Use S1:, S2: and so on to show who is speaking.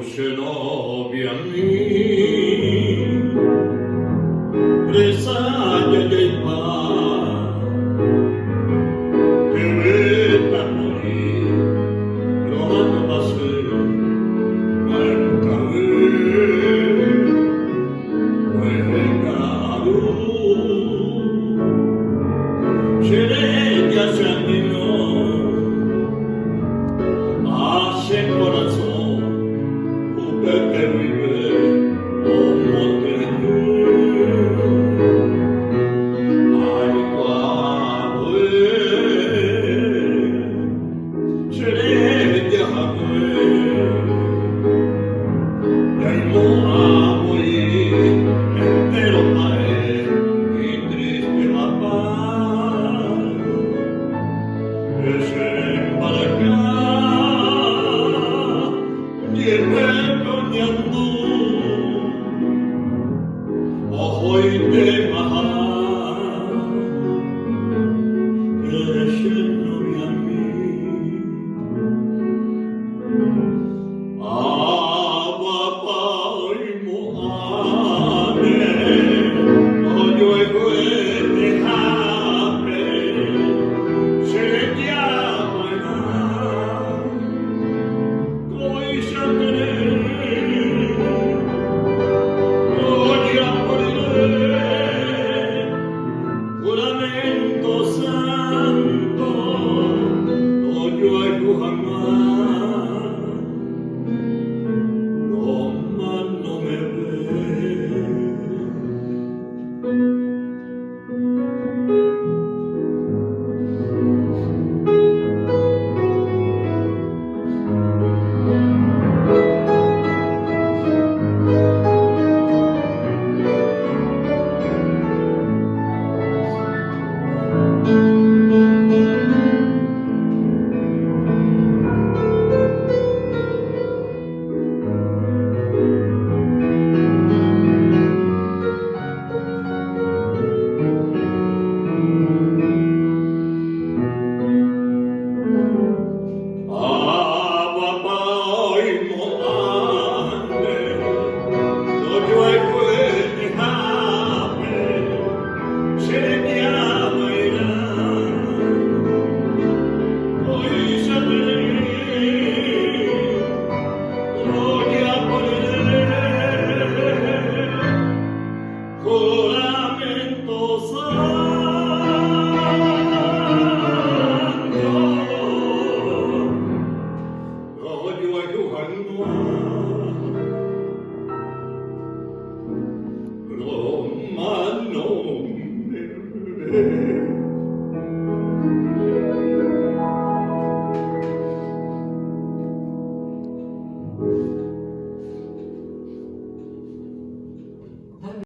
S1: cenobia mia, presaglia dei pari, che vetta morì, l'omato passé, ma è hace corazón, que vive un monteño. Ay, cuando seré de mo a morir, entero paé y triste la paz. Desembarcar Ahoy te mahal, crescendo a me. Abapai moane, ojo e te hape, se llama koi shakre. Juramento santo, no yo jamás, no más no me ve. Juramento santo, no yo jamás, no más no me ve.